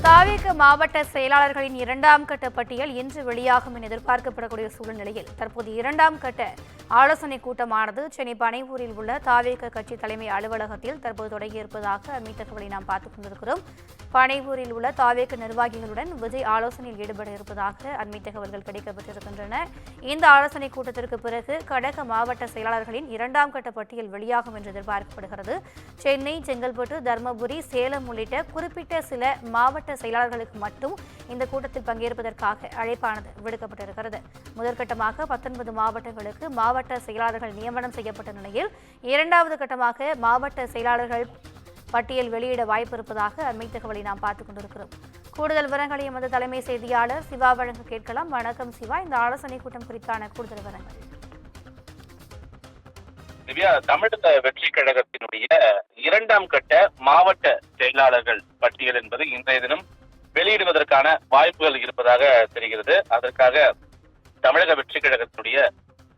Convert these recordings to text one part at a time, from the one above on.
தாவேக மாவட்ட செயலாளர்களின் இரண்டாம் கட்ட பட்டியல் இன்று வெளியாகும் என எதிர்பார்க்கப்படக்கூடிய சூழ்நிலையில் தற்போது இரண்டாம் கட்ட ஆலோசனைக் கூட்டமானது சென்னை பனையூரில் உள்ள தாவேக கட்சி தலைமை அலுவலகத்தில் தற்போது தொடங்கியிருப்பதாக அண்மைத்தகவலை நாம் பார்த்துக் கொண்டிருக்கிறோம். பனையூரில் உள்ள தாவேக நிர்வாகிகளுடன் விஜய் ஆலோசனையில் ஈடுபட இருப்பதாக அண்மை தகவல்கள் கிடைக்கப்பட்டிருக்கின்றன. இந்த ஆலோசனைக் கூட்டத்திற்கு பிறகு கடக மாவட்ட செயலாளர்களின் இரண்டாம் கட்ட பட்டியல் வெளியாகும் என்று எதிர்பார்க்கப்படுகிறது. சென்னை, செங்கல்பட்டு, தருமபுரி, சேலம் உள்ளிட்ட குறிப்பிட்ட சில மாவட்ட செயலாளர்களுக்கு மட்டும் இந்த கூட்டத்தில் பங்கேற்பதற்காக அழைப்பானது விடுக்கப்பட்டிருக்கிறது. முதற்கட்டமாக 19 மாவட்டங்களுக்கு மாவட்ட செயலாளர்கள் நியமனம் செய்யப்பட்ட நிலையில் இரண்டாவது கட்டமாக மாவட்ட செயலாளர்கள் பட்டியல் வெளியிட வாய்ப்பு இருப்பதாக அண்மை தகவலை நாம் பார்த்துக் கொண்டிருக்கிறோம். கூடுதல் விவரங்களை எமது தலைமை செய்தியாளர் சிவா வழங்க கேட்கலாம். வணக்கம் சிவா, இந்த ஆலோசனை கூட்டம் குறித்தான கூடுதல் விவரங்கள். தமிழக வெற்றி கழகத்தினுடைய இரண்டாம் கட்ட மாவட்ட செயலாளர்கள் பட்டியல் என்பது இன்றைய தினம் வெளியிடுவதற்கான வாய்ப்புகள் இருப்பதாக தெரிகிறது. அதற்காக தமிழக வெற்றி கழகத்தினுடைய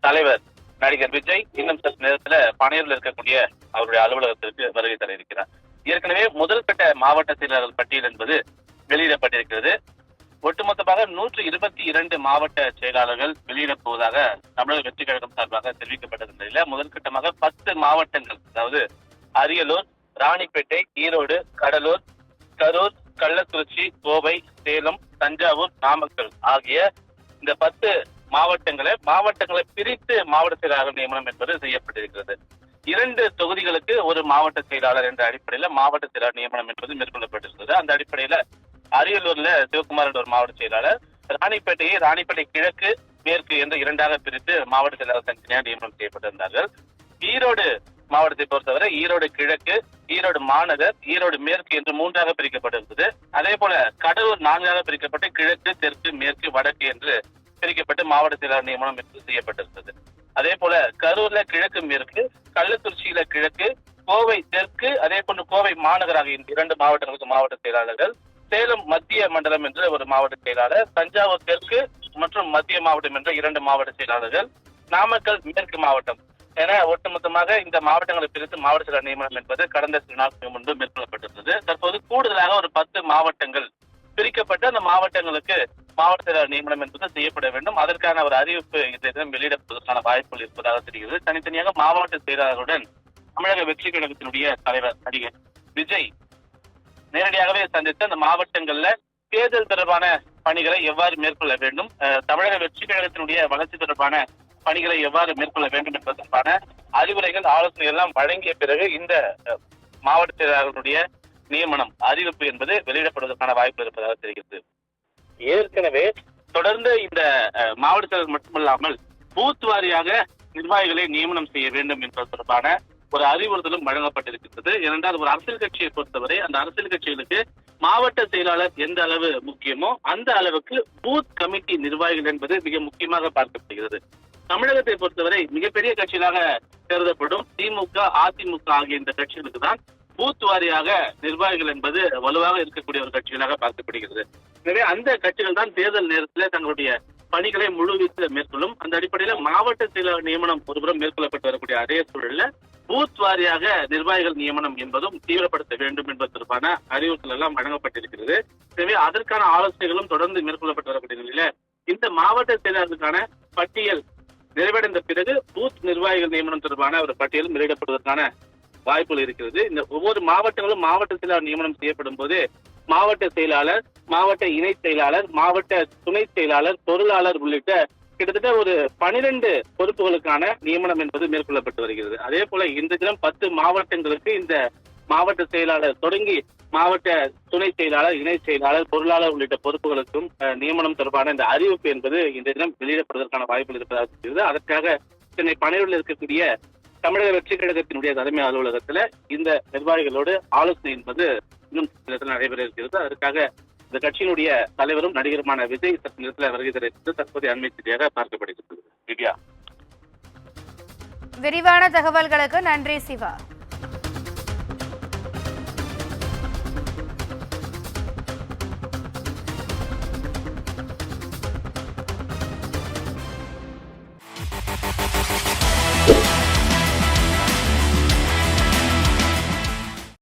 தலைவர் நடிகர் விஜய் இன்னும் சற்று நேரத்தில் பனையூரில் இருக்கக்கூடிய அவருடைய அலுவலகத்திற்கு வருகை தர இருக்கிறார். ஏற்கனவே முதல் கட்ட மாவட்ட செயலாளர்கள் பட்டியல் என்பது வெளியிடப்பட்டிருக்கிறது. ஒட்டுமொத்தமாக 122 மாவட்ட செயலாளர்கள் வெளியிடப் போவதாக தமிழக வெற்றி கழகம் சார்பாக தெரிவிக்கப்பட்ட நிலையில முதற்கட்டமாக 10 மாவட்டங்கள், அதாவது அரியலூர், ராணிப்பேட்டை, ஈரோடு, கடலூர், கரூர், கள்ளக்குறிச்சி, கோவை, சேலம், தஞ்சாவூர், நாமக்கல் ஆகிய இந்த 10 மாவட்டங்களை பிரித்து மாவட்ட செயலாளர் நியமனம் என்பது செய்யப்பட்டிருக்கிறது. 2 தொகுதிகளுக்கு ஒரு மாவட்ட செயலாளர் என்ற அடிப்படையில் மாவட்ட செயலாளர் நியமனம் என்பது மேற்கொள்ளப்பட்டிருக்கிறது. அந்த அடிப்படையில அரியலூர்ல சிவகுமார் என்ற ஒரு மாவட்ட செயலாளர், ராணிப்பேட்டை கிழக்கு, மேற்கு என்று 2ஆக பிரித்து மாவட்ட செயலாளர் தனித்தனியாக நியமனம் செய்யப்பட்டிருந்தார்கள். ஈரோடு மாவட்டத்தை பொறுத்தவரை ஈரோடு கிழக்கு, ஈரோடு மாநகர், ஈரோடு மேற்கு என்று 3ஆக பிரிக்கப்பட்டிருந்தது. அதே போல கடலூர் 4ஆக பிரிக்கப்பட்டு கிழக்கு, தெற்கு, மேற்கு, வடக்கு என்று பிரிக்கப்பட்டு மாவட்ட செயலாளர் நியமனம் செய்யப்பட்டிருந்தது. அதே போல கரூர்ல கிழக்கு, மேற்கு, கள்ளக்குறிச்சியில கிழக்கு, கோவை தெற்கு, அதே போன்று கோவை மாநகர் ஆகிய 2 மாவட்டங்களுக்கு மாவட்ட செயலாளர்கள், சேலம் மத்திய மண்டலம் என்று ஒரு மாவட்ட செயலாளர், தஞ்சாவூர் தெற்கு மற்றும் மத்திய மாவட்டம் என்ற 2 மாவட்ட செயலாளர்கள், நாமக்கல் மேற்கு மாவட்டம் என ஒட்டுமொத்தமாக இந்த மாவட்டங்களை பிரித்து மாவட்ட செயலாளர் நியமனம் என்பது கடந்த சில நாட்களுக்கு முன்பு மேற்கொள்ளப்பட்டிருந்தது. தற்போது கூடுதலாக ஒரு 10 மாவட்டங்கள் பிரிக்கப்பட்டு அந்த மாவட்டங்களுக்கு மாவட்ட செயலாளர் நியமனம் என்பது செய்யப்பட வேண்டும். அதற்கான ஒரு அறிவிப்பு இந்த தினம் வெளியிடப்படுவதற்கான வாய்ப்புகள் இருப்பதாக தெரிகிறது. தனித்தனியாக மாவட்ட செயலாளருடன் தமிழக வெற்றி கழகத்தினுடைய தலைவர் நடிகர் விஜய் நேரடியாகவே சந்தித்து அந்த மாவட்டங்கள்ல தேர்தல் தொடர்பான பணிகளை எவ்வாறு மேற்கொள்ள வேண்டும், தமிழக வெற்றி கழகத்தினுடைய வளர்ச்சி தொடர்பான பணிகளை எவ்வாறு மேற்கொள்ள வேண்டும் என்பதற்கான அறிவுரைகள், ஆலோசனைகள் எல்லாம் வழங்கிய பிறகு இந்த மாவட்ட செயலாளர்களுடைய நியமனம் அறிவிப்பு என்பது வெளியிடப்படுவதற்கான வாய்ப்பு இருப்பதாக தெரிகிறது. ஏற்கனவே தொடர்ந்து இந்த மாவட்ட செயலர் மட்டுமல்லாமல் பூத் வாரியாக நிர்வாகிகளை நியமனம் செய்ய வேண்டும் என்பது தொடர்பான ஒரு அறிவுறுத்தலும் வழங்கப்பட்டிருக்கிறது. ஏனென்றால் ஒரு அரசியல் கட்சியை பொறுத்தவரை அந்த அரசியல் கட்சிகளுக்கு மாவட்ட செயலாளர் எந்த அளவு முக்கியமோ அந்த அளவுக்கு பூத் கமிட்டி நிர்வாகிகள் என்பது மிக முக்கியமாக பார்க்கப்படுகிறது. தமிழகத்தை பொறுத்தவரை மிகப்பெரிய கட்சிகளாக கருதப்படும் திமுக, அதிமுக ஆகிய இந்த கட்சிகளுக்கு தான் பூத் வாரியாக நிர்வாகிகள் என்பது வலுவாக இருக்கக்கூடிய ஒரு கட்சிகளாக பார்க்கப்படுகிறது. எனவே அந்த கட்சிகள் தான் தேர்தல் நேரத்தில் தங்களுடைய பணிகளை முழுவீச்சில் மேற்கொள்ளும். அந்த அடிப்படையில் மாவட்ட செயலாளர் நியமனம் ஒருபுறம் மேற்கொள்ளப்பட்டு வரக்கூடிய அதே சூழலில் பூத் வாரியாக நிர்வாகிகள் நியமனம் என்பதும் தீவிரப்படுத்த வேண்டும் என்பது தொடர்பான அறிவுறுத்தல் எல்லாம் வழங்கப்பட்டிருக்கிறது. எனவே அதற்கான ஆலோசனைகளும் தொடர்ந்து மேற்கொள்ளப்பட்டு வரக்கூடிய நிலையில இந்த மாவட்ட செயலாளருக்கான பட்டியல் நிறைவடைந்த பிறகு பூத் நிர்வாகிகள் நியமனம் தொடர்பான ஒரு பட்டியலும் வெளியிடப்படுவதற்கான வாய்ப்புகள் இருக்கிறது. இந்த ஒவ்வொரு மாவட்டங்களும் மாவட்ட செயலாளர் நியமனம் செய்யப்படும் போது மாவட்ட செயலாளர், மாவட்ட இணை செயலாளர், மாவட்ட துணை செயலாளர், பொருளாளர் உள்ளிட்ட கிட்டத்தட்ட ஒரு 12 பொறுப்புகளுக்கான நியமனம் என்பது மேற்கொள்ளப்பட்டு வருகிறது. அதே போல இந்த தினம் 10 மாவட்டங்களுக்கு இந்த மாவட்ட செயலாளர் தொடங்கி மாவட்ட துணை செயலாளர், இணை செயலாளர், பொருளாளர் உள்ளிட்ட பொறுப்புகளுக்கும் நியமனம் தொடர்பான இந்த அறிவிப்பு என்பது இந்த தினம் வெளியிடப்படுவதற்கான வாய்ப்புகள் இருப்பதாக தெரிகிறது. அதற்காக சென்னை பனையூரில் இருக்கக்கூடிய தமிழக வெற்றி கழகத்தினுடைய தலைமை அலுவலகத்துல இந்த நிர்வாகிகளோடு ஆலோசனை என்பது இன்னும் நடைபெற இருக்கிறது. அதற்காக இந்த கட்சியினுடைய தலைவரும் நடிகருமான விஜய் சற்று நேரத்தில் வருகை தர தற்போதைய அண்மை செய்தியாக பார்க்கப்படுகிறது. விரிவான தகவல்களுக்கு நன்றி சிவா.